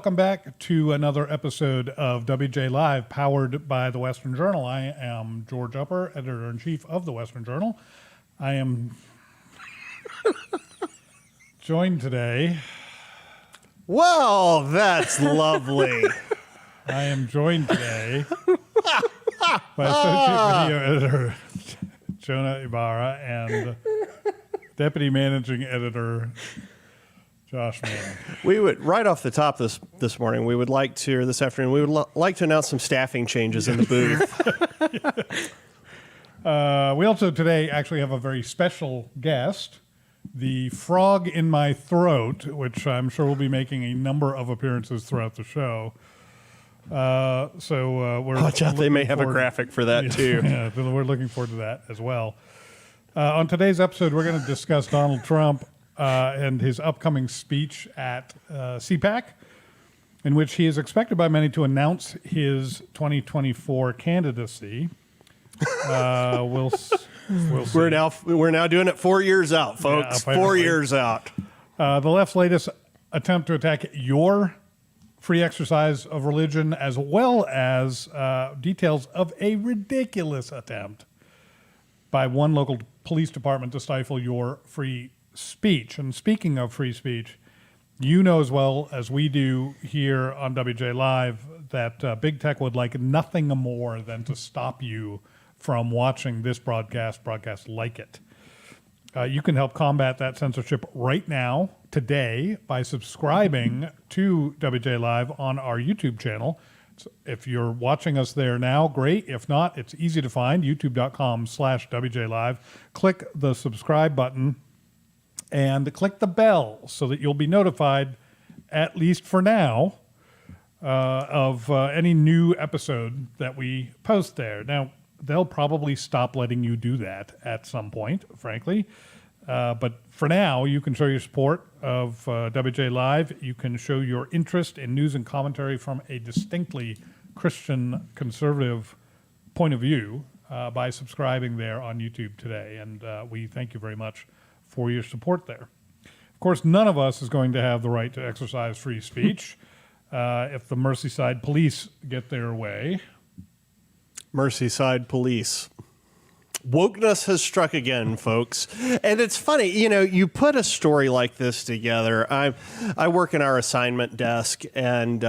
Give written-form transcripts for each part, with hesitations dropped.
welcome back to another episode of WJ Live, powered by the Western Journal. I am George Upper, editor-in-chief of the Western Journal. I am joined today. Well, that's lovely. I am joined today by associate video editor Jonah Ibarra and deputy managing editor Josh Mann. We would, right off the top this morning, we would like to, or this afternoon, we would like to announce some staffing changes in the booth. We also today actually have a very special guest, the frog in my throat, which I'm sure will be making a number of appearances throughout the show. So we're watch out, they may have a graphic for that too. Yeah, we're looking forward to that as well. On today's episode, we're going to discuss Donald Trump and his upcoming speech at CPAC, in which he is expected by many to announce his 2024 candidacy. We'll see. We're now doing it 4 years out, folks. Yeah, 4 years out. The left's latest attempt to attack your free exercise of religion, as well as details of a ridiculous attempt by one local police department to stifle your free speech. And speaking of free speech, you know as well as we do here on WJ Live that big tech would like nothing more than to stop you from watching this broadcast like it. You can help combat that censorship right now, today, by subscribing to WJ Live on our YouTube channel. So if you're watching us there now, great. If not, it's easy to find, youtube.com/WJ Live. Click the subscribe button and click the bell so that you'll be notified, at least for now, of any new episode that we post there. Now, they'll probably stop letting you do that at some point, frankly. But for now, you can show your support of WJ Live. You can show your interest in news and commentary from a distinctly Christian conservative point of view by subscribing there on YouTube today. And we thank you very much for your support there. Of course, none of us is going to have the right to exercise free speech if the Merseyside police get their way. Merseyside police. Wokeness has struck again, folks. And it's funny, you know, you put a story like this together. I work in our assignment desk, and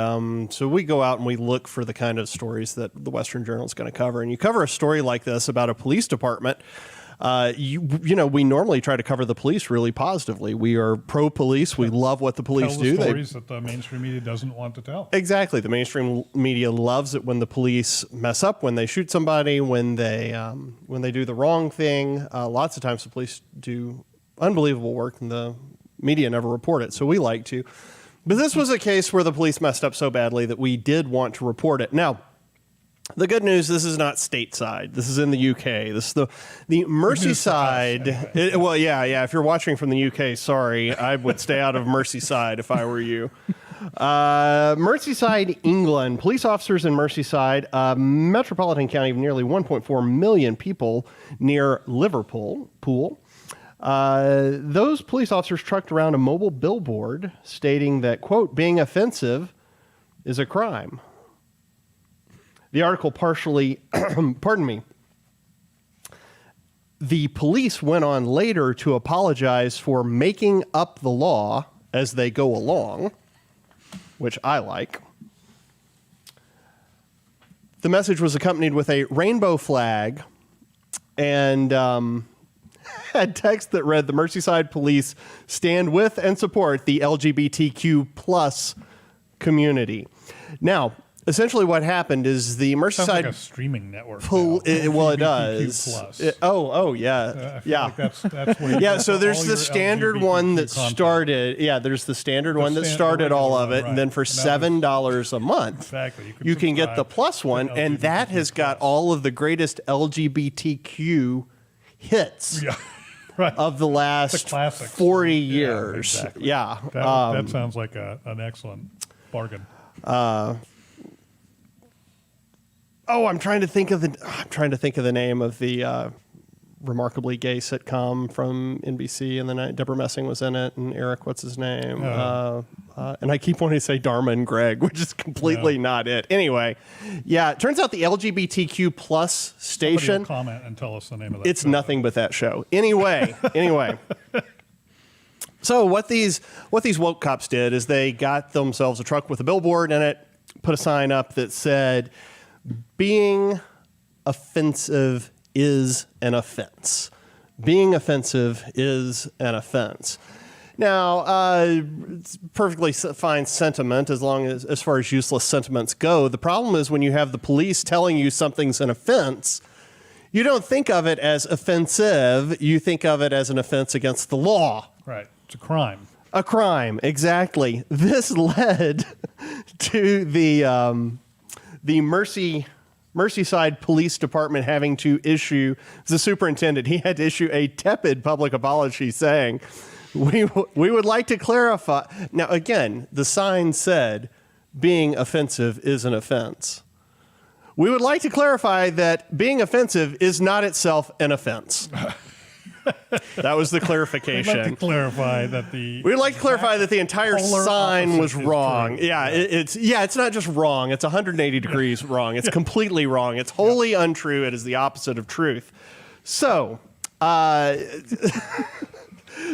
so we go out and we look for the kind of stories that the Western Journal is going to cover. And you cover a story like this about a police department. You know, we normally try to cover the police really positively. We are pro-police. We love what the police do. Tell the stories that the mainstream media doesn't want to tell. Exactly. The mainstream media loves it when the police mess up, when they shoot somebody, when they do the wrong thing. Lots of times the police do unbelievable work and the media never report it, so we like to. But this was a case where the police messed up so badly that we did want to report it. Now, the good news, this is not stateside. This is in the UK. This is the Merseyside. Well, yeah. If you're watching from the UK, sorry. I would stay out of Merseyside if I were you. Merseyside, England. Police officers in Merseyside, a metropolitan county of nearly 1.4 million people near Liverpool. Those police officers trucked around a mobile billboard stating that, quote, being offensive is a crime. The article partially, pardon me, the police went on later to apologize for making up the law as they go along, which I like. The message was accompanied with a rainbow flag and had text that read, the Merseyside police stand with and support the LGBTQ plus community. Now, essentially, what happened is the Merseyside... Sounds like a streaming network. Well, it does. Yeah. Like that's where yeah, so there's the standard one that started... Yeah, there's the standard one that started all of it, right. And then for $7 a month, exactly, you can get the plus one, and that has got all of the greatest LGBTQ hits right. of the last 40 years. Yeah, exactly. Yeah. That sounds like an excellent bargain. I'm trying to think of the name of the remarkably gay sitcom from NBC, and then Deborah Messing was in it, and Eric, what's his name? And I keep wanting to say Dharma and Greg, which is completely not it. Anyway, yeah, it turns out the LGBTQ plus Somebody station, will comment and tell us the name of that. it's show. nothing but that show. Anyway. So what these woke cops did is they got themselves a truck with a billboard in it, put a sign up that said, being offensive is an offense. Being offensive is an offense. Now, it's perfectly fine sentiment as far as useless sentiments go. The problem is when you have the police telling you something's an offense, you don't think of it as offensive. You think of it as an offense against the law. Right. It's a crime. A crime, exactly. This led to the Merseyside Police Department having to issue, the superintendent, he had to issue a tepid public apology saying, we would like to clarify. Now, again, the sign said, being offensive is an offense. We would like to clarify that being offensive is not itself an offense. That was the clarification. We'd like to clarify that the entire polar sign was opposite is wrong. true. Yeah, it's not just wrong. It's 180 degrees wrong. It's completely wrong. It's wholly untrue. It is the opposite of truth. So,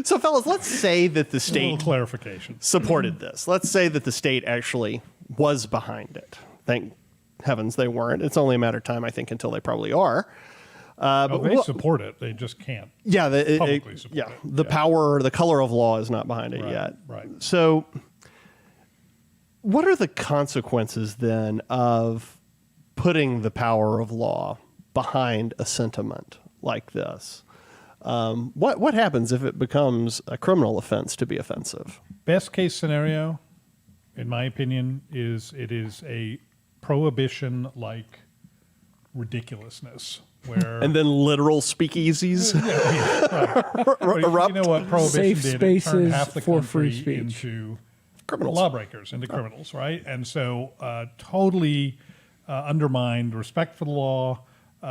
so fellas, let's say that the A little state clarification. supported this. Let's say that the state actually was behind it. Thank heavens they weren't. It's only a matter of time, I think, until they probably are. But they support it. They just can't. Yeah, Publicly support it. the power, the color of law is not behind it yet. Right. So, what are the consequences then of putting the power of law behind a sentiment like this? What happens if it becomes a criminal offense to be offensive? Best case scenario, in my opinion, is it is a prohibition like ridiculousness. Where And then literal speakeasies. you know what prohibition Safe did? It spaces turned half the for country free speech. into Criminals. lawbreakers, into criminals, right? And so totally undermined respect for the law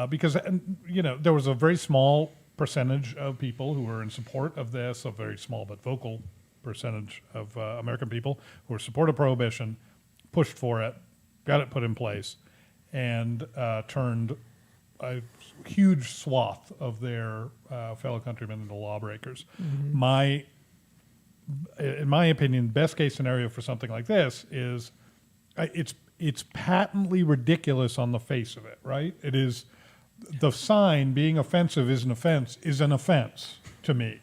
because there was a very small percentage of people who were in support of this, a very small but vocal percentage of American people who were support of prohibition, pushed for it, got it put in place, and turned a huge swath of their fellow countrymen into lawbreakers. In my opinion, best case scenario for something like this is it's patently ridiculous on the face of it, right? It is the sign being offensive is an offense to me.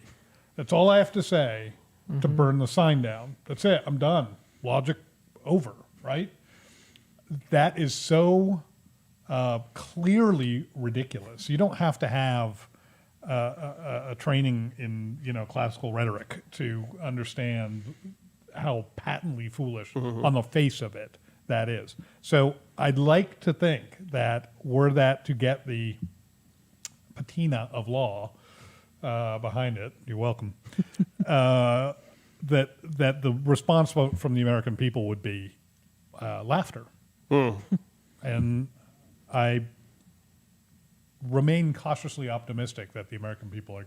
That's all I have to say to burn the sign down. That's it. I'm done. Logic over, right? That is so clearly ridiculous. You don't have to have a training in classical rhetoric to understand how patently foolish on the face of it that is. So I'd like to think that were that to get the patina of law behind it, you're welcome. That the response from the American people would be laughter. And I remain cautiously optimistic that the American people are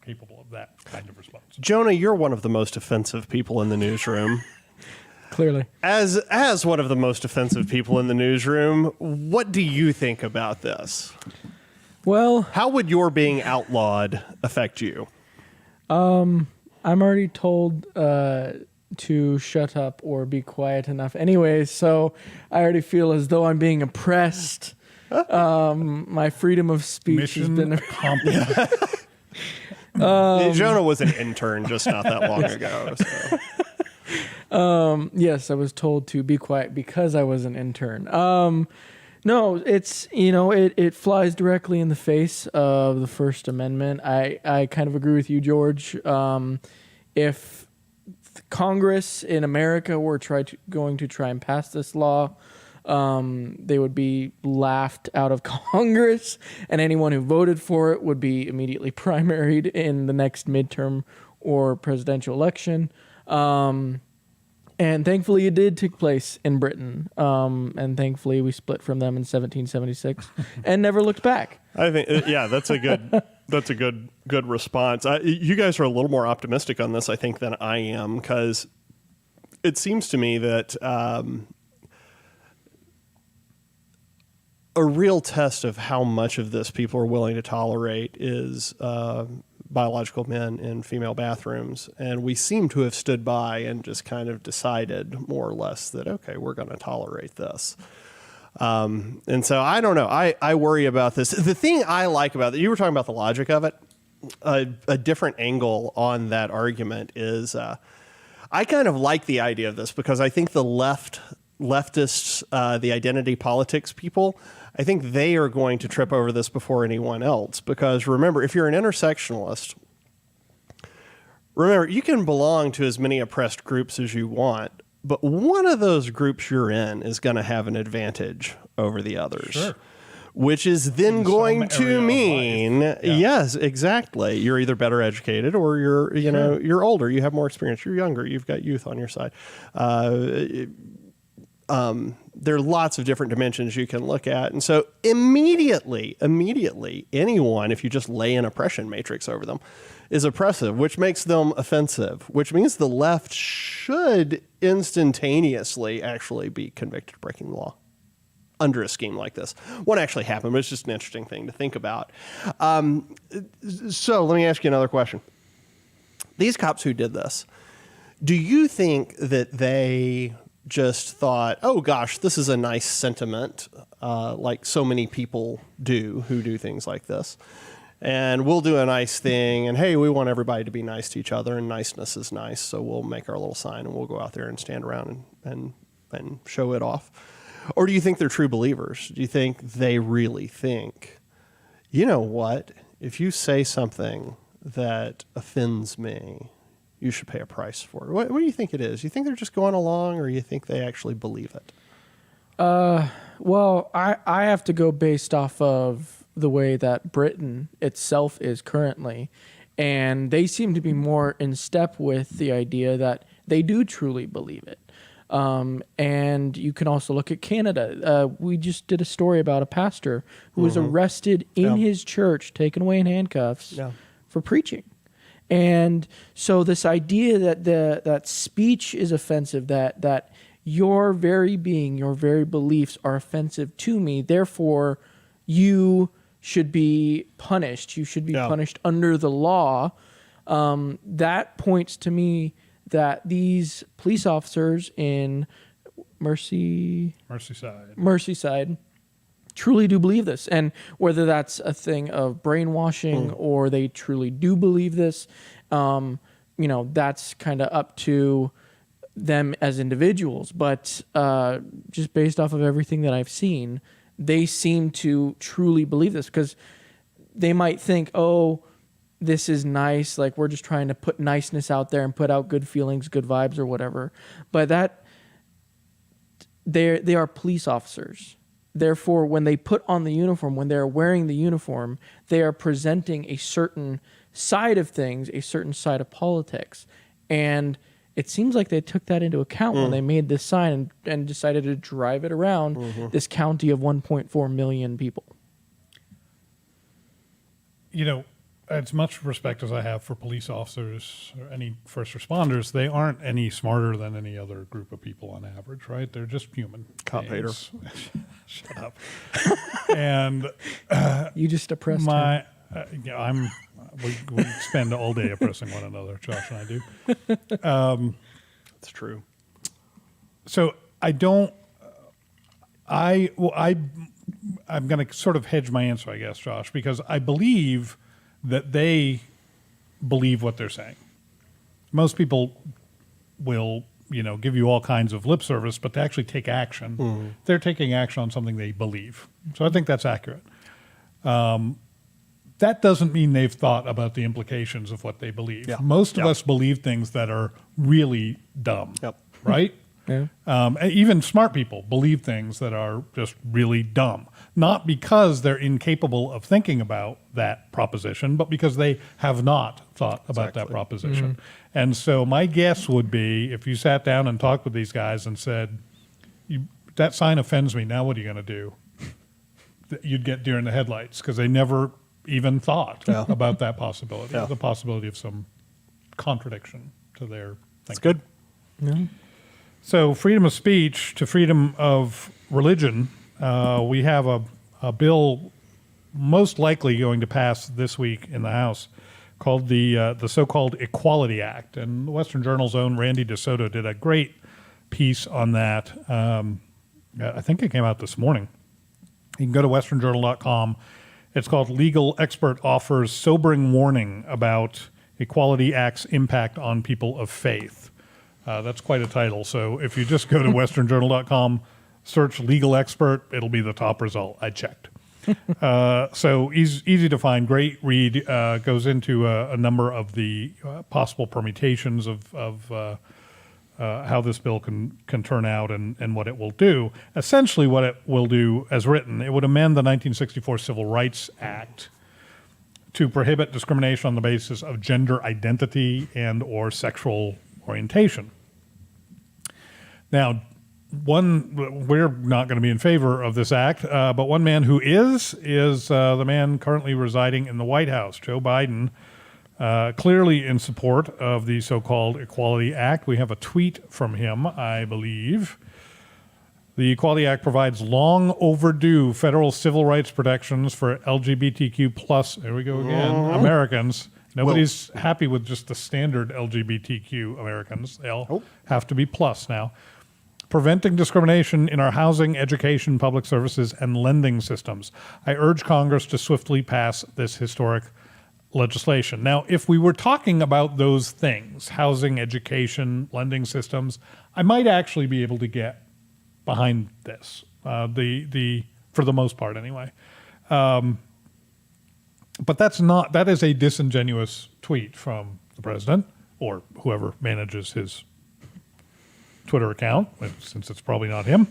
capable of that kind of response. Jonah, you're one of the most offensive people in the newsroom. Clearly. As one of the most offensive people in the newsroom, what do you think about this? Well, How would your being outlawed affect you? I'm already told to shut up or be quiet enough anyways, so I already feel as though I'm being oppressed. My freedom of speech has Mission been accomplished. Jonah was an intern just not that long ago. So. yes, I was told to be quiet because I was an intern. No, it's it flies directly in the face of the First Amendment. I kind of agree with you, George. If Congress in America were going to try and pass this law, they would be laughed out of Congress, and anyone who voted for it would be immediately primaried in the next midterm or presidential election. And thankfully it did take place in Britain. And thankfully we split from them in 1776 and never looked back. I think, that's a good response. You guys are a little more optimistic on this, I think, than I am, because it seems to me that a real test of how much of this people are willing to tolerate is biological men in female bathrooms. And we seem to have stood by and just kind of decided more or less that, okay, we're going to tolerate this. And so I don't know. I worry about this. The thing I like about it, you were talking about the logic of it, a different angle on that argument is I kind of like the idea of this because I think the leftists, the identity politics people, I think they are going to trip over this before anyone else. Because remember, if you're an intersectionalist, remember, you can belong to as many oppressed groups as you want, but one of those groups you're in is going to have an advantage over the others. Sure. Which is then going to mean, yes, exactly. You're either better educated or you're, you're older. You have more experience. You're younger. You've got youth on your side. There are lots of different dimensions you can look at. And so immediately, anyone, if you just lay an oppression matrix over them, is oppressive, which makes them offensive, which means the left should instantaneously actually be convicted of breaking the law under a scheme like this. Won't actually happen, but it's just an interesting thing to think about. So let me ask you another question. These cops who did this, do you think that they just thought, oh gosh, this is a nice sentiment, like so many people do who do things like this, and we'll do a nice thing, and hey, we want everybody to be nice to each other, and niceness is nice, so we'll make our little sign and we'll go out there and stand around and show it off? Or do you think they're true believers? Do you think they really think, you know what, if you say something that offends me, you should pay a price for it? What do you think it is? You think they're just going along, or you think they actually believe it? Well, I have to go based off of the way that Britain itself is currently. And they seem to be more in step with the idea that they do truly believe it. And you can also look at Canada. We just did a story about a pastor who was arrested in his church, taken away in handcuffs for preaching. And so this idea that that speech is offensive, that your very being, your very beliefs are offensive to me, therefore you should be punished. You should be punished under the law. That points to me that these police officers in Merseyside truly do believe this. And whether that's a thing of brainwashing or they truly do believe this, that's kind of up to them as individuals. But just based off of everything that I've seen, they seem to truly believe this, because they might think, oh, this is nice, like we're just trying to put niceness out there and put out good feelings, good vibes or whatever. But that they are police officers. Therefore, when they put on the uniform, when they're wearing the uniform, they are presenting a certain side of things, a certain side of politics. And it seems like they took that into account when they made this sign and decided to drive it around this county of 1.4 million people. As much respect as I have for police officers or any first responders, they aren't any smarter than any other group of people on average, right? They're just human. Cop hater. Shut up. And you just oppressed him. We spend all day oppressing one another, Josh and I do. That's true. So I'm going to sort of hedge my answer, I guess, Josh, because I believe that they believe what they're saying. Most people will, give you all kinds of lip service, but to actually take action, they're taking action on something they believe. So I think that's accurate. That doesn't mean they've thought about the implications of what they believe. Yeah. Most of us believe things that are really dumb, right? Yeah. Even smart people believe things that are just really dumb, not because they're incapable of thinking about that proposition, but because they have not thought about that proposition. And so my guess would be, if you sat down and talked with these guys and said, that sign offends me, now what are you going to do? You'd get deer in the headlights, because they never even thought about that possibility, the possibility of some contradiction to their thinking. That's good. Yeah. So freedom of speech to freedom of religion, we have a bill most likely going to pass this week in the House called the so-called Equality Act. And the Western Journal's own Randy DeSoto did a great piece on that. I think it came out this morning. You can go to westernjournal.com. It's called Legal Expert Offers Sobering Warning About Equality Act's Impact on People of Faith. That's quite a title. So if you just go to westernjournal.com, search legal expert, it'll be the top result. I checked. So easy to find, great read, goes into a number of the possible permutations of how this bill can turn out and what it will do. Essentially what it will do, as written, it would amend the 1964 Civil Rights Act to prohibit discrimination on the basis of gender identity and or sexual orientation. Now, we're not going to be in favor of this act, but one man who is the man currently residing in the White House, Joe Biden, clearly in support of the so-called Equality Act. We have a tweet from him, I believe. The Equality Act provides long overdue federal civil rights protections for LGBTQ plus, there we go again, Americans. Nobody's happy with just the standard LGBTQ Americans. They'll have to be plus now. Preventing discrimination in our housing, education, public services, and lending systems. I urge Congress to swiftly pass this historic legislation. Now, if we were talking about those things, housing, education, lending systems, I might actually be able to get behind this, for the most part anyway. But that is a disingenuous tweet from the president or whoever manages his Twitter account, since it's probably not him,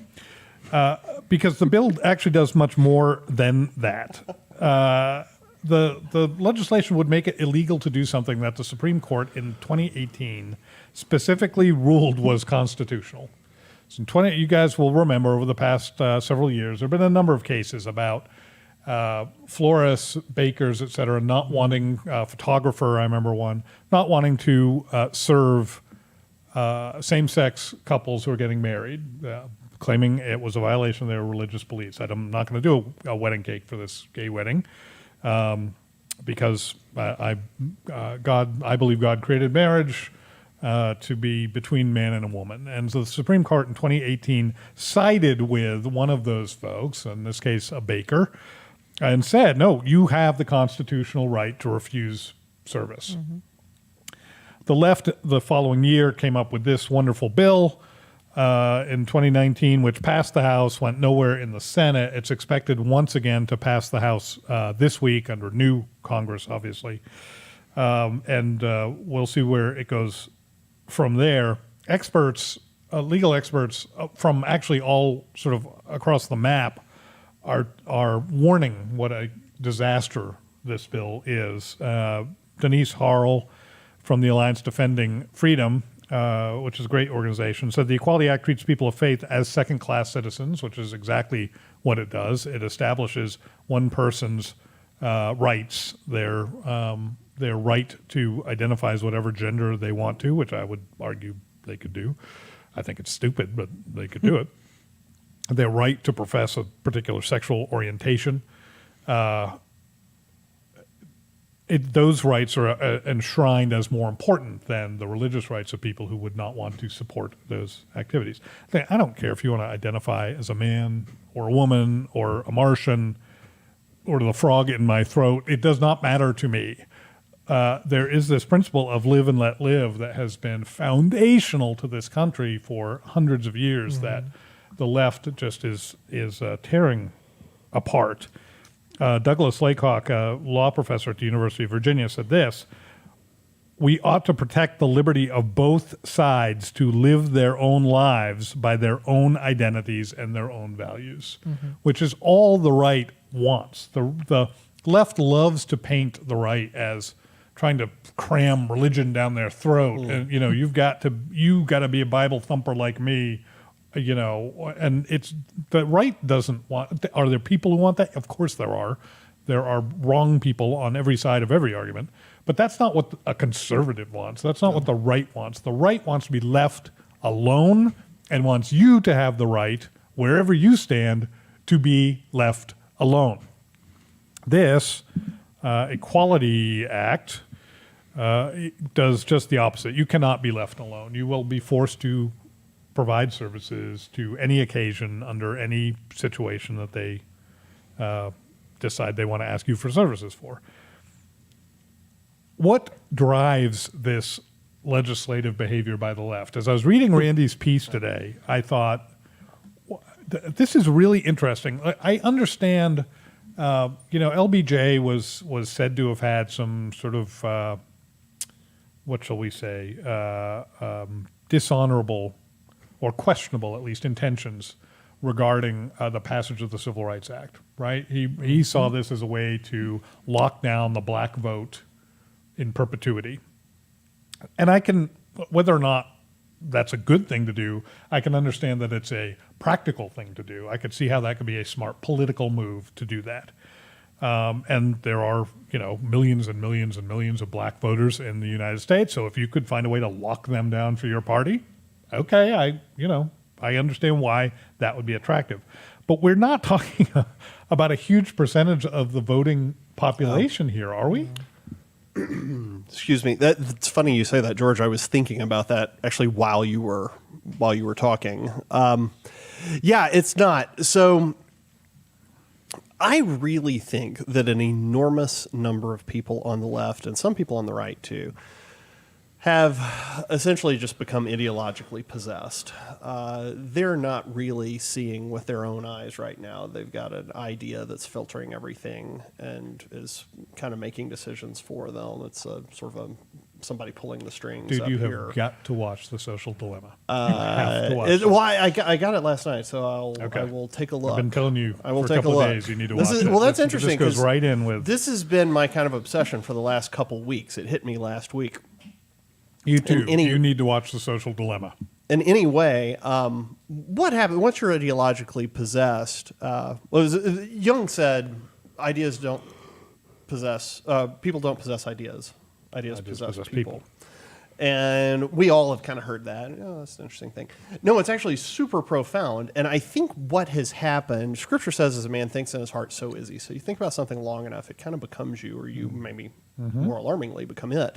because the bill actually does much more than that. The legislation would make it illegal to do something that the Supreme Court in 2018 specifically ruled was constitutional. So you guys will remember over the past several years, there have been a number of cases about florists, bakers, et cetera, not wanting, photographer, I remember one, not wanting to serve same-sex couples who are getting married, claiming it was a violation of their religious beliefs. I'm not going to do a wedding cake for this gay wedding because I believe God created marriage to be between man and a woman. And so the Supreme Court in 2018 sided with one of those folks, in this case a baker, and said, no, you have the constitutional right to refuse service. Mm-hmm. The left, the following year, came up with this wonderful bill in 2019, which passed the House, went nowhere in the Senate. It's expected once again to pass the House this week under new Congress, obviously. And we'll see where it goes from there. Experts, legal experts from actually all sort of across the map are warning what a disaster this bill is. Denise Harrell from the Alliance Defending Freedom, which is a great organization, said the Equality Act treats people of faith as second-class citizens, which is exactly what it does. It establishes one person's rights, their right to identify as whatever gender they want to, which I would argue they could do. I think it's stupid, but they could do it. Their right to profess a particular sexual orientation. Those rights are enshrined as more important than the religious rights of people who would not want to support those activities. I don't care if you want to identify as a man or a woman or a Martian or the frog in my throat. It does not matter to me. There is this principle of live and let live that has been foundational to this country for hundreds of years that the left just is tearing apart. Douglas Laycock, a law professor at the University of Virginia, said this: we ought to protect the liberty of both sides to live their own lives by their own identities and their own values, which is all the right wants. The left loves to paint the right as trying to cram religion down their throat. And, you know, you got to be a Bible thumper like me, you know, and it's the right doesn't want. Are there people who want that? Of course there are. There are wrong people on every side of every argument, but that's not what a conservative wants. That's not what the right wants. The right wants to be left alone and wants you to have the right, wherever you stand, to be left alone. This Equality Act does just the opposite. You cannot be left alone. You will be forced to provide services to any occasion under any situation that they decide they want to ask you for services for. What drives this legislative behavior by the left? As I was reading Randy's piece today, I thought, this is really interesting. I understand, LBJ was said to have had some sort of, what shall we say, dishonorable or questionable, at least, intentions regarding the passage of the Civil Rights Act, right? He saw this as a way to lock down the black vote in perpetuity. And I can, whether or not that's a good thing to do, I can understand that it's a practical thing to do. I could see how that could be a smart political move to do that. And there are, millions and millions and millions of black voters in the United States. So if you could find a way to lock them down for your party, okay, I understand why that would be attractive. But we're not talking about a huge percentage of the voting population here, are we? Excuse me. It's funny you say that, George. I was thinking about that actually while you were talking. Yeah, it's not. So I really think that an enormous number of people on the left, and some people on the right too, have essentially just become ideologically possessed. They're not really seeing with their own eyes right now. They've got an idea that's filtering everything and is kind of making decisions for them. It's somebody pulling the strings. Dude, up you here. have got to watch The Social Dilemma. You have to watch it. I got it last night, so I will take a look. I've been telling you I will for take a couple a look. of days you need to watch it. Well, that's interesting. This goes 'cause right in with... This has been my kind of obsession for the last couple weeks. It hit me last week. You too. You need to watch The Social Dilemma. In any way, what happens once you're ideologically possessed? Jung said, "Ideas don't possess people. Don't possess ideas. Ideas possess people." And we all have kind of heard that. Oh, that's an interesting thing. No, it's actually super profound. And I think what has happened, Scripture says, as a man thinks in his heart, so is he. So you think about something long enough, it kind of becomes you, or you maybe more alarmingly become it.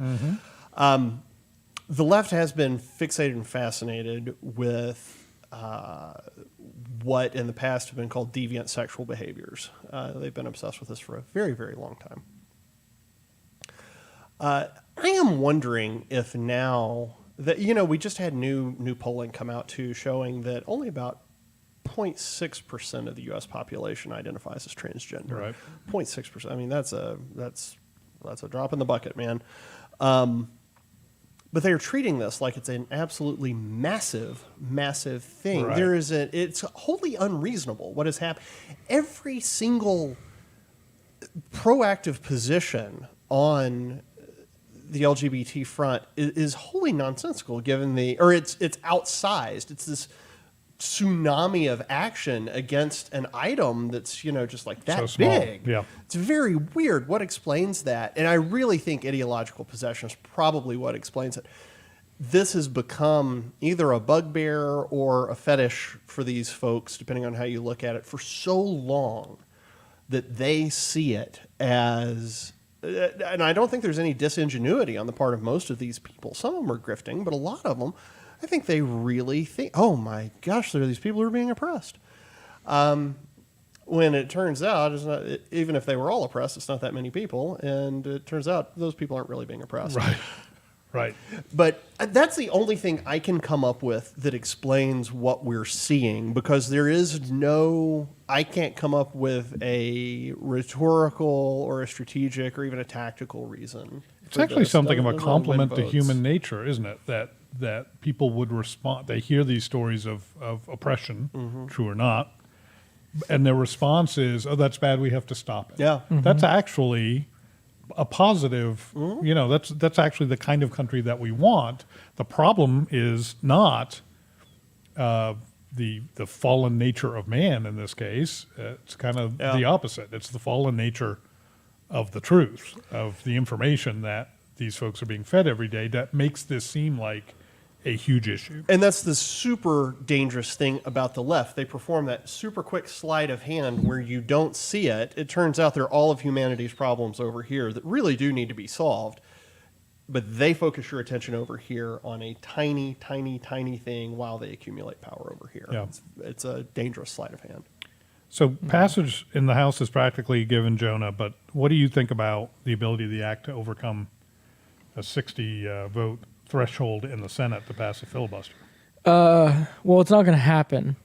The left has been fixated and fascinated with what in the past have been called deviant sexual behaviors. They've been obsessed with this for a very, very long time. I am wondering if now that, we just had new polling come out too, showing that only about 0.6% of the U.S. population identifies as transgender. Right. 0.6%. I mean, that's a drop in the bucket, man. But they're treating this like it's an absolutely massive, massive thing. Right. It's wholly unreasonable what has happened. Every single proactive position on the LGBT front is wholly nonsensical, given it's outsized. It's this tsunami of action against an item that's, just like that so small. big. Yeah. It's very weird. What explains that? And I really think ideological possession is probably what explains it. This has become either a bugbear or a fetish for these folks, depending on how you look at it, for so long that they see it as, and I don't think there's any disingenuity on the part of most of these people. Some of them are grifting, but a lot of them, I think they really think, oh my gosh, there are these people who are being oppressed. When it turns out, it's not, even if they were all oppressed, it's not that many people. And it turns out those people aren't really being oppressed. Right. But that's the only thing I can come up with that explains what we're seeing, because I can't come up with a rhetorical or a strategic or even a tactical reason. It's actually something of a Those compliment win to votes. human nature, isn't it? That people would respond. They hear these stories of oppression, true or not, and their response is, "Oh, that's bad. We have to stop it." Yeah. That's actually a positive. That's actually the kind of country that we want. The problem is not the fallen nature of man in this case. It's kind of the opposite. It's the fallen nature of the truth, of the information that these folks are being fed every day, that makes this seem like a huge issue. And that's the super dangerous thing about the left. They perform that super quick sleight of hand where you don't see it. It turns out they're all of humanity's problems over here that really do need to be solved. But they focus your attention over here on a tiny, tiny, tiny thing while they accumulate power over here. Yeah. It's a dangerous sleight of hand. So passage in the House is practically given, Jonah, but what do you think about the ability of the act to overcome a 60 vote threshold in the Senate to pass a filibuster? Well, it's not going to happen.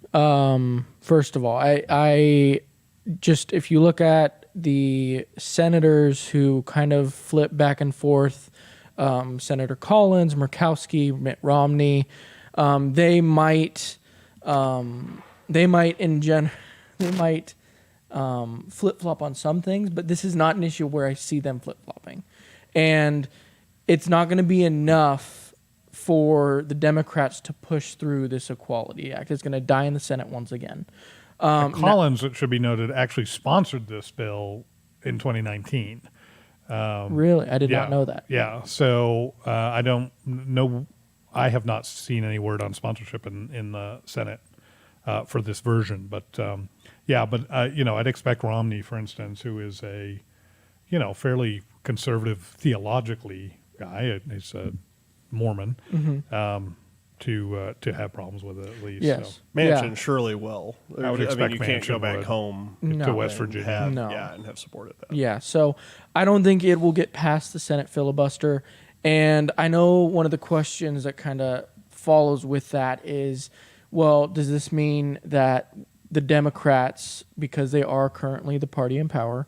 First of all, I just, if you look at the senators who kind of flip back and forth, Senator Collins, Murkowski, Mitt Romney, they might flip flop on some things, but this is not an issue where I see them flip flopping, and it's not going to be enough for the Democrats to push through this Equality Act. It's going to die in the Senate once again. Collins, it should be noted, actually sponsored this bill in 2019. Really? I did not know that. Yeah. So I don't know. I have not seen any word on sponsorship in the Senate for this version. But I'd expect Romney, for instance, who is a, fairly conservative theologically guy. He's a Mormon. To have problems with it at least. Yes. So, Manchin surely will. I would expect you can't go Manchin back would. home No. to West and Virginia. have, No. and have supported that. Yeah, so I don't think it will get past the Senate filibuster. And I know one of the questions that kind of follows with that is, well, does this mean that the Democrats, because they are currently the party in power,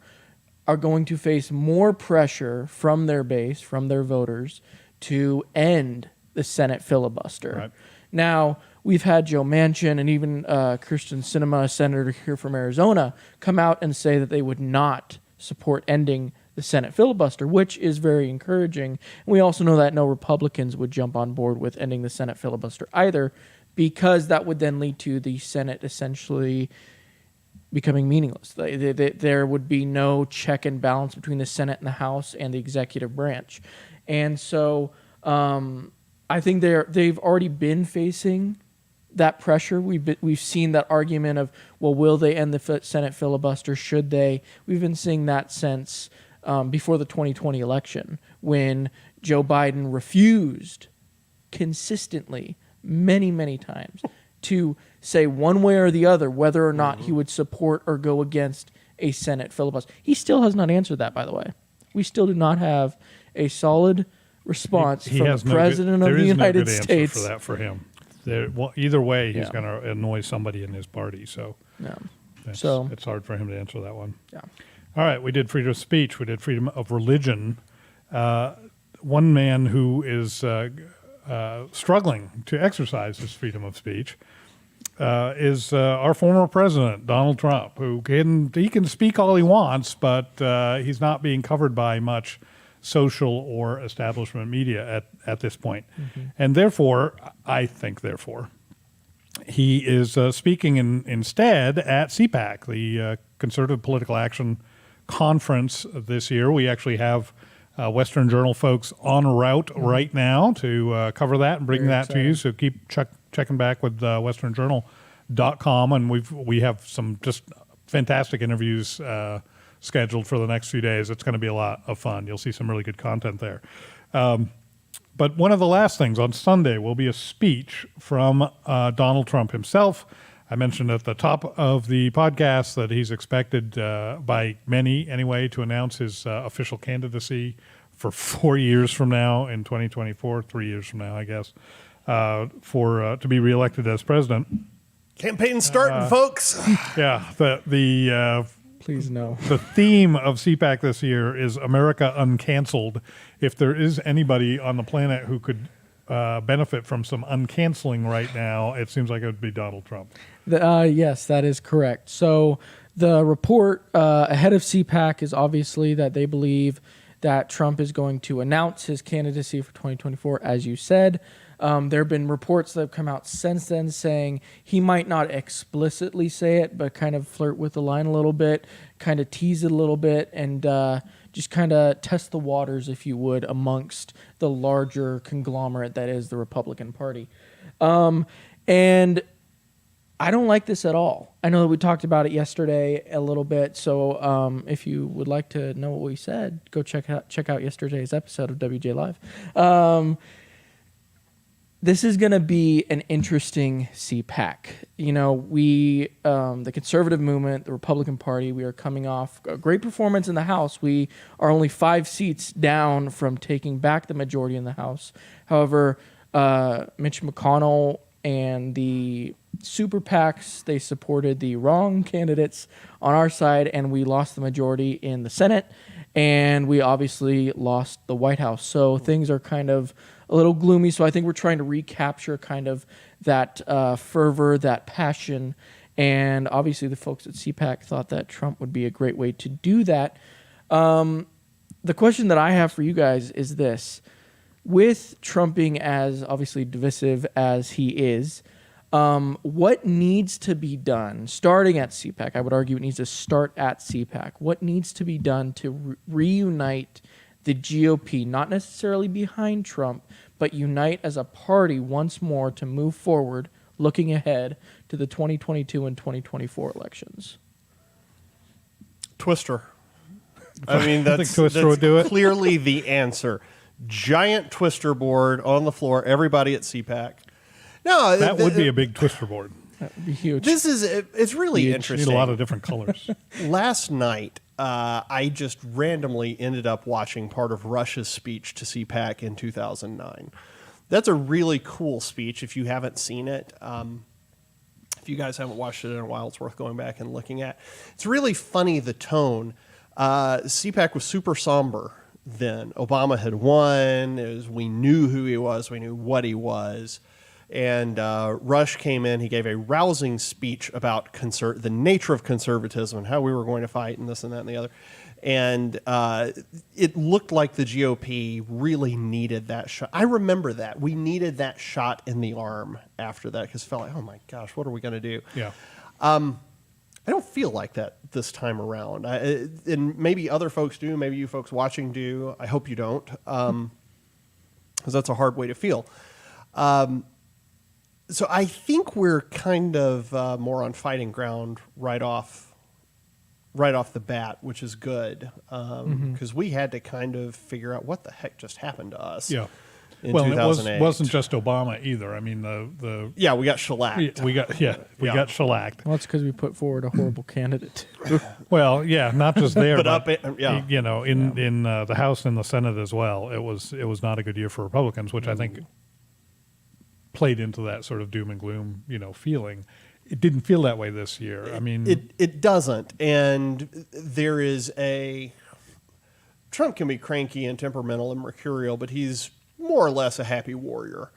are going to face more pressure from their base, from their voters, to end the Senate filibuster? Right. Now, we've had Joe Manchin and even Kyrsten Sinema, a senator here from Arizona, come out and say that they would not support ending the Senate filibuster, which is very encouraging. And we also know that no Republicans would jump on board with ending the Senate filibuster either, because that would then lead to the Senate essentially becoming meaningless. There would be no check and balance between the Senate and the House and the executive branch. And so I think they've already been facing that pressure. We've seen that argument of, well, will they end the Senate filibuster? Should they? We've been seeing that since before the 2020 election, when Joe Biden refused consistently, many, many times, to say one way or the other whether or not he would support or go against a Senate filibuster. He still has not answered that, by the way. We still do not have a solid response He from has the President of the United States. for that for him. Either way, he's going to annoy somebody in his party. So, No. it's hard for him to answer that one. Yeah. All right, we did freedom of speech. We did freedom of religion. One man who is struggling to exercise his freedom of speech is our former president, Donald Trump, who can speak all he wants, but he's not being covered by much social or establishment media at this point. And therefore, he is speaking instead at CPAC, the Conservative Political Action Conference this year. We actually have Western Journal folks en route right now to cover that and bring Very that to you. So keep checking back with westernjournal.com, and we have some just fantastic interviews scheduled for the next few days. It's going to be a lot of fun. You'll see some really good content there. But one of the last things on Sunday will be a speech from Donald Trump himself. I mentioned at the top of the podcast that he's expected by many anyway to announce his official candidacy for 4 years from now in 2024, 3 years from now, I guess, to be reelected as president. Campaign's starting, folks. Yeah, Please no. the theme of CPAC this year is America Uncanceled. If there is anybody on the planet who could benefit from some uncanceling right now, it seems like it would be Donald Trump. Yes, that is correct. So the report ahead of CPAC is obviously that they believe that Trump is going to announce his candidacy for 2024, as you said. There have been reports that have come out since then saying he might not explicitly say it, but kind of flirt with the line a little bit, kind of tease it a little bit, and just kind of test the waters, if you would, amongst the larger conglomerate that is the Republican Party. And I don't like this at all. I know that we talked about it yesterday a little bit, so if you would like to know what we said, go check out yesterday's episode of WJ Live. This is going to be an interesting CPAC. You know, we, the conservative movement, the Republican Party, we are coming off a great performance in the House. We are only 5 seats down from taking back the majority in the House. However, Mitch McConnell and the super PACs, they supported the wrong candidates on our side, and we lost the majority in the Senate, and we obviously lost the White House. So things are kind of a little gloomy. So I think we're trying to recapture kind of that fervor, that passion, and obviously the folks at CPAC thought that Trump would be a great way to do that. The question that I have for you guys is this. With Trump being as obviously divisive as he is, what needs to be done, starting at CPAC? I would argue it needs to start at CPAC. What needs to be done to reunite the GOP, not necessarily behind Trump, but unite as a party once more to move forward, looking ahead to the 2022 and 2024 elections? Twister. I mean, that's Twister would do it. Clearly the answer. Giant twister board on the floor. Everybody at CPAC. No, That would be a big twister board. That would be huge. It's really Need interesting. a lot of different colors. Last night, I just randomly ended up watching part of Rush's speech to CPAC in 2009. That's a really cool speech. If you haven't seen it, if you guys haven't watched it in a while, it's worth going back and looking at. It's really funny, the tone. CPAC was super somber then. Obama had won. We knew who he was. We knew what he was. And Rush came in. He gave a rousing speech about the nature of conservatism and how we were going to fight and this and that and the other. And it looked like the GOP really needed that shot. I remember that. We needed that shot in the arm after that because it felt like, oh my gosh, what are we going to do? Yeah. I don't feel like that this time around. And maybe other folks do. Maybe you folks watching do. I hope you don't, because that's a hard way to feel. So I think we're kind of more on fighting ground right off the bat, which is good, because we had to kind of figure out what the heck just happened to us. Yeah. In Well, 2008. it wasn't just Obama either. I mean, Yeah, we got shellacked. we got shellacked. Well, it's because we put forward a horrible candidate. Well, yeah, not just there, But you know, in the House and the Senate as well. It was not a good year for Republicans, which I think played into that sort of doom and gloom, feeling. It didn't feel that way this year. I mean, it doesn't, and there is Trump can be cranky and temperamental and mercurial, but he's more or less a happy warrior,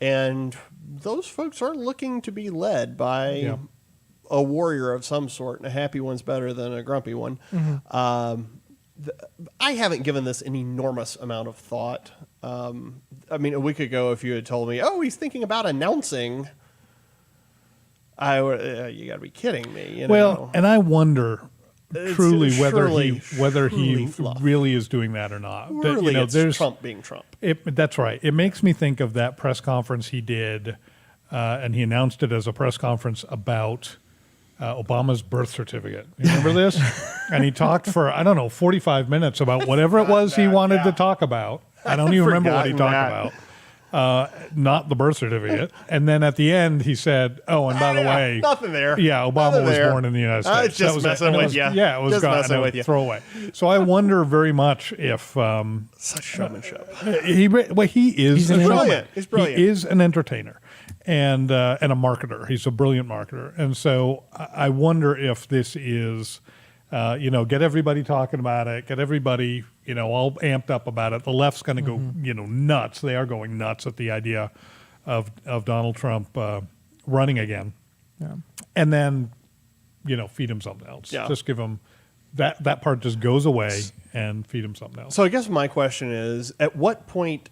and those folks are looking to be led by a warrior of some sort, and a happy one's better than a grumpy one. I haven't given this an enormous amount of thought. I mean, a week ago, if you had told me, "Oh, he's thinking about announcing," you got to be kidding me. Well, and I wonder truly whether he fluff. really is doing that or not. Really, but, it's Trump being Trump. That's right. It makes me think of that press conference he did, and he announced it as a press conference about Obama's birth certificate. You remember this? And he talked for, 45 minutes about whatever it was he wanted to talk about. I don't even remember what he talked about. Not the birth certificate. And then at the end, he said, "Oh, and by the way, nothing there. Yeah, Obama was born in the United States." It's just messing with you. Yeah, it was just messing with you. Throwaway. So I wonder very much if Such showmanship. he is He's a brilliant. showman. He's brilliant. He is an entertainer and a marketer. He's a brilliant marketer, and so I wonder if this is. Get everybody talking about it, get everybody, all amped up about it. The left's going to go, nuts. They are going nuts at the idea of Donald Trump running again. Yeah. And then, feed him something else. Yeah. Just give him that part just goes away and feed him something else. So I guess my question is, at what point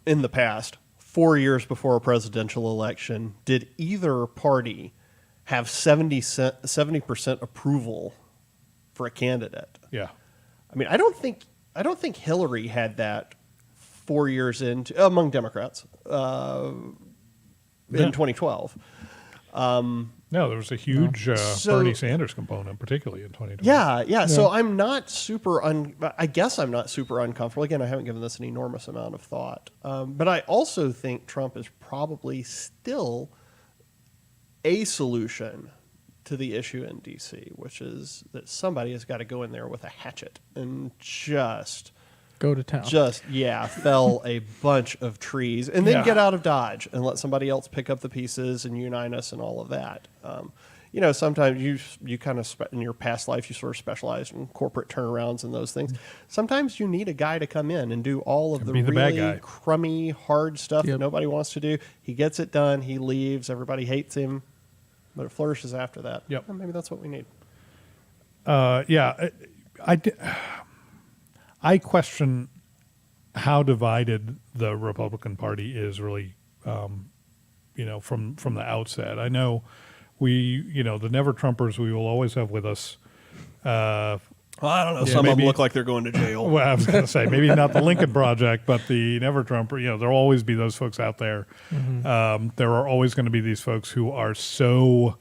in the past, 4 years before a presidential election, did either party have 70% approval for a candidate? Yeah. I mean, I don't think Hillary had that 4 years into among Democrats in 2012. No, there was a huge Bernie Sanders component, particularly in 2020. Yeah. So I'm not super. I guess I'm not super uncomfortable. Again, I haven't given this an enormous amount of thought. But I also think Trump is probably still a solution to the issue in D.C., which is that somebody has got to go in there with a hatchet and just Go to town. Fell a bunch of trees and then get out of Dodge and let somebody else pick up the pieces and unite us and all of that. Sometimes you kind of, in your past life, you sort of specialize in corporate turnarounds and those things. Sometimes you need a guy to come in and do all of the really crummy, hard stuff that nobody wants to do. He gets it done. He leaves. Everybody hates him. But it flourishes after that. Yep. Well, maybe that's what we need. I question how divided the Republican Party is really, from the outset. I know the Never Trumpers we will always have with us. Well, I don't know. Some of them look like they're going to jail. Well, I was going to say maybe not the Lincoln Project, but the Never Trumper. There'll always be those folks out there. Mm-hmm. There are always going to be these folks who are so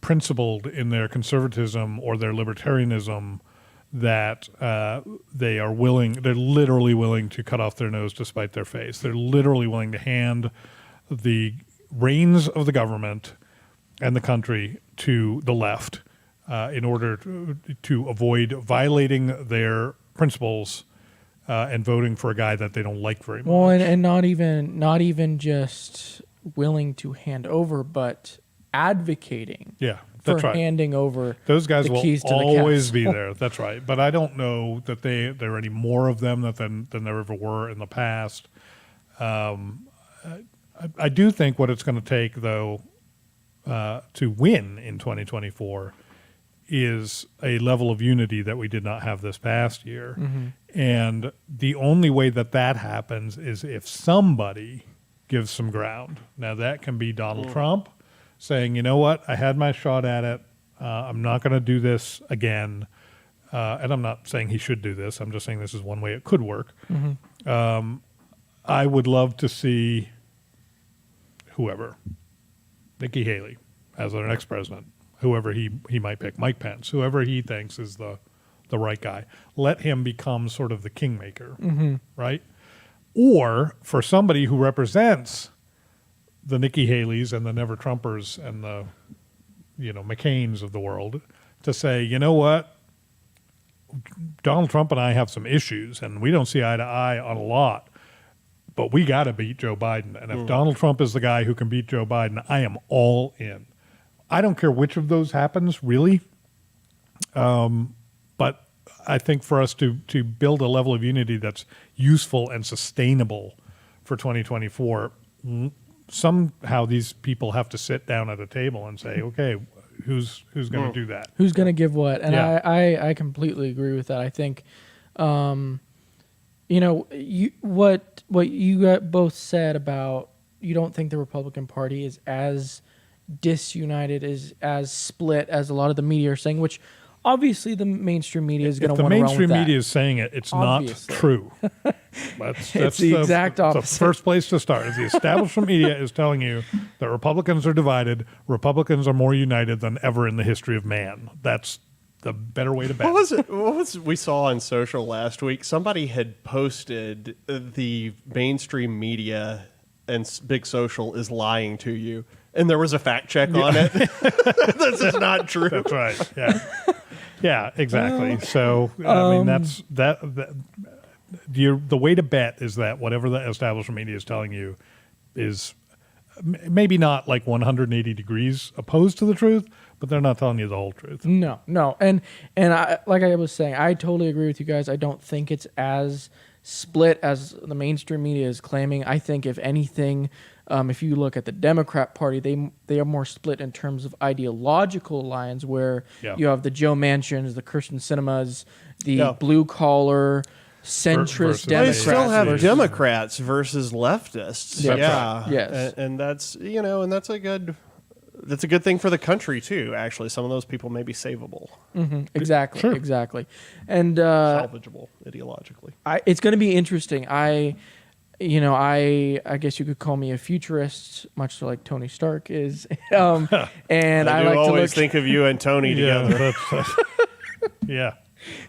principled in their conservatism or their libertarianism that they're literally willing to cut off their nose to spite their face. They're literally willing to hand the reins of the government and the country to the left in order to avoid violating their principles and voting for a guy that they don't like very much. Well, and not even just willing to hand over, but advocating. Yeah. For That's right. handing over those guys the will keys to the always castle. be there. That's right. But I don't know that there are any more of them than there ever were in the past. I do think what it's going to take, though, to win in 2024 is a level of unity that we did not have this past year. Mm-hmm. And the only way that happens is if somebody gives some ground. Now, that can be Donald Trump saying, you know what, I had my shot at it. I'm not going to do this again. And I'm not saying he should do this. I'm just saying this is one way it could work. Mm-hmm. I would love to see whoever, Nikki Haley as our next president, whoever he might pick, Mike Pence, whoever he thinks is the right guy. Let him become sort of the kingmaker, right? Or for somebody who represents the Nikki Haleys and the Never Trumpers and the, McCains of the world to say, you know what, Donald Trump and I have some issues and we don't see eye to eye on a lot, but we got to beat Joe Biden. And if Donald Trump is the guy who can beat Joe Biden, I am all in. I don't care which of those happens, really. But I think for us to build a level of unity that's useful and sustainable for 2024, somehow these people have to sit down at a table and say, okay, who's going to do that? Who's going to give what? And I completely agree with that. I think, what you both said about you don't think the Republican Party is as disunited, as split as a lot of the media are saying, which obviously the mainstream media is going to want to run with that. If the mainstream media is saying it, it's obviously not true. That's the exact opposite. The first place to start is the establishment media is telling you that Republicans are divided. Republicans are more united than ever in the history of man. That's the better way to bet. What was we saw on social last week? Somebody had posted the mainstream media and Big Social is lying to you, and there was a fact check on it. This is not true. That's right. Yeah. Yeah, exactly. So, I mean, that's the way to bet is that whatever the establishment media is telling you is maybe not like 180 degrees opposed to the truth, but they're not telling you the whole truth. No. And I, like I was saying, I totally agree with you guys. I don't think it's as split as the mainstream media is claiming. I think if anything, if you look at the Democrat Party, they are more split in terms of ideological lines, where you have the Joe Manchins, the Kirsten Cinemas, the blue collar centrist versus- They Democrats. still have versus- Democrats versus leftists. That's yeah. right. Yes. And that's, and that's a good thing for the country too. Actually, some of those people may be savable, Exactly. Sure. Exactly. And salvageable ideologically. it's going to be interesting. I guess you could call me a futurist, much like Tony Stark is. And I do like to always look. think of you and Tony Yeah, together. yeah.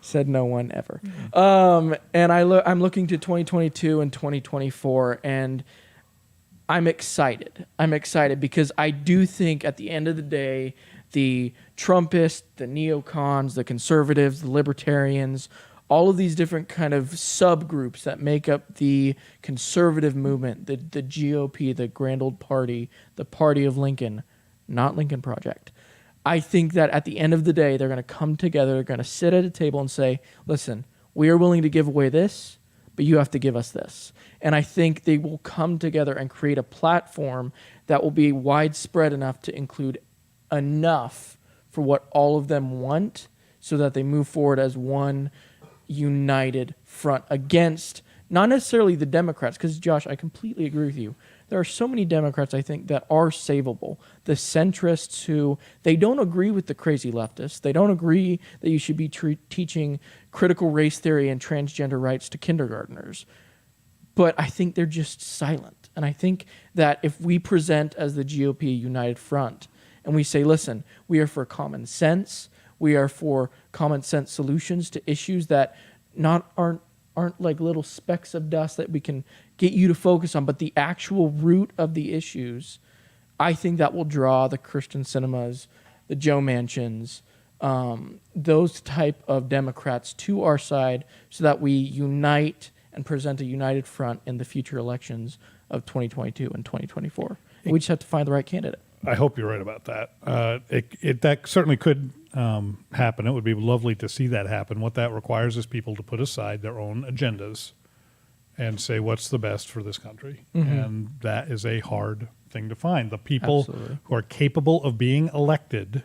Said no one ever. And I'm looking to 2022 and 2024, and I'm excited. I'm excited because I do think at the end of the day, the Trumpists, the neocons, the conservatives, the libertarians, all of these different kind of subgroups that make up the conservative movement, the GOP, the Grand Old Party, the Party of Lincoln, not Lincoln Project. I think that at the end of the day, they're going to come together, they're going to sit at a table and say, listen, we are willing to give away this, but you have to give us this. And I think they will come together and create a platform that will be widespread enough to include enough for what all of them want so that they move forward as one united front against not necessarily the Democrats, because Josh, I completely agree with you. There are so many Democrats, I think, that are savable. The centrists who, they don't agree with the crazy leftists. They don't agree that you should be teaching critical race theory and transgender rights to kindergartners. But I think they're just silent. And I think that if we present as the GOP a united front and we say, listen, we are for common sense, we are for common sense solutions to issues that aren't like little specks of dust that we can get you to focus on, but the actual root of the issues, I think that will draw the Christian Cinemas, the Joe Manchins, those type of Democrats to our side so that we unite and present a united front in the future elections of 2022 and 2024. We just have to find the right candidate. I hope you're right about that. That certainly could happen. It would be lovely to see that happen. What that requires is people to put aside their own agendas and say what's the best for this country. And that is a hard thing to find. The people Absolutely. who are capable of being elected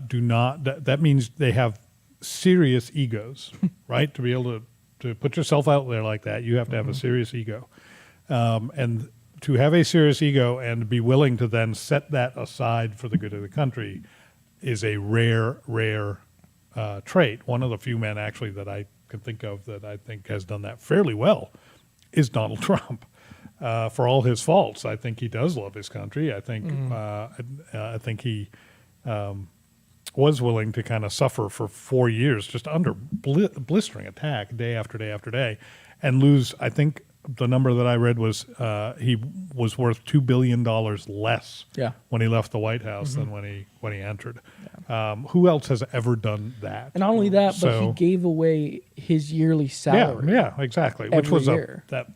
do not. That means they have serious egos, right? To be able to put yourself out there like that, you have to have a serious ego. And to have a serious ego and be willing to then set that aside for the good of the country is a rare trait. One of the few men actually that I can think of that I think has done that fairly well is Donald Trump. For all his faults, I think he does love his country. I think he was willing to kind of suffer for 4 years just under blistering attack day after day after day and lose, I think, the number that I read was he was worth $2 billion less when he left the White House than when he entered. Yeah. Who else has ever done that? And not only that, but he gave away his yearly salary. Yeah, exactly. Every Which was year. that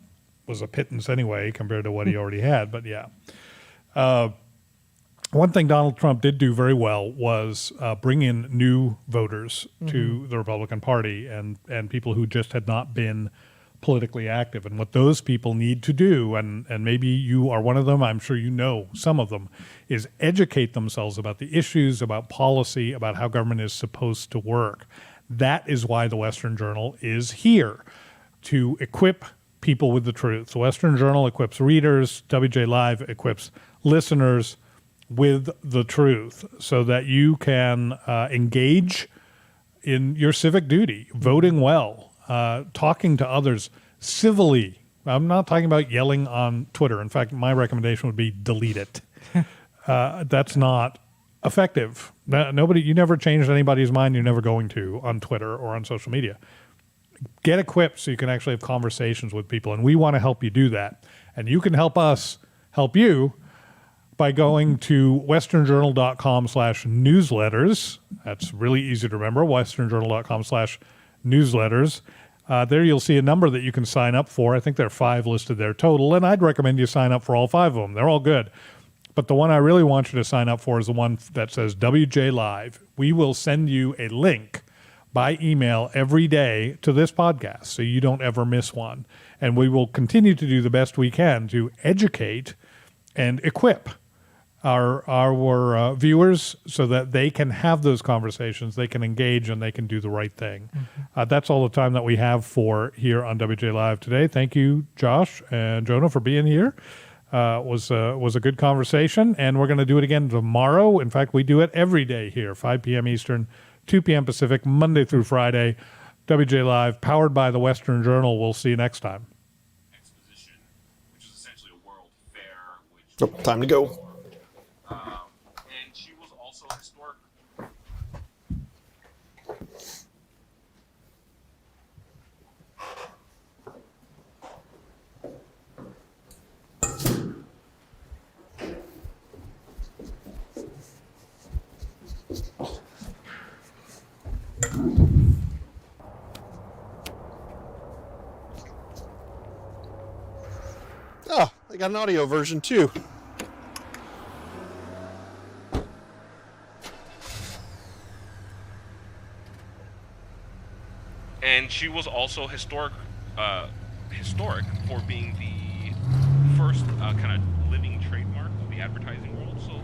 was a pittance anyway compared to what he already had. But yeah. One thing Donald Trump did do very well was bring in new voters to the Republican Party and people who just had not been politically active. And what those people need to do, and maybe you are one of them, I'm sure you know some of them, is educate themselves about the issues, about policy, about how government is supposed to work. That is why the Western Journal is here, to equip people with the truth. The Western Journal equips readers, WJ Live equips listeners with the truth so that you can engage in your civic duty, voting well, talking to others civilly. I'm not talking about yelling on Twitter. In fact, my recommendation would be delete it. That's not effective. You never changed anybody's mind. You're never going to on Twitter or on social media. Get equipped so you can actually have conversations with people, and we want to help you do that. And you can help us help you by going to westernjournal.com/newsletters. That's really easy to remember, westernjournal.com/newsletters. There you'll see a number that you can sign up for. I think there are 5 listed there total, and I'd recommend you sign up for all 5 of them. They're all good. But the one I really want you to sign up for is the one that says WJ Live. We will send you a link by email every day to this podcast so you don't ever miss one. And we will continue to do the best we can to educate and equip our viewers so that they can have those conversations, they can engage, and they can do the right thing. That's all the time that we have for here on WJ Live today. Thank you, Josh and Jonah, for being here. Was a good conversation, and we're going to do it again tomorrow. In fact, we do it every day here, 5 p.m. Eastern, 2 p.m. Pacific, Monday through Friday. WJ Live, powered by the Western Journal. We'll see you next time. Exposition, which is essentially a world fair. Which Time to go. and she was also historic. Oh, they got an audio version too. And she was also historic for being the first kind of living trademark of the advertising world. So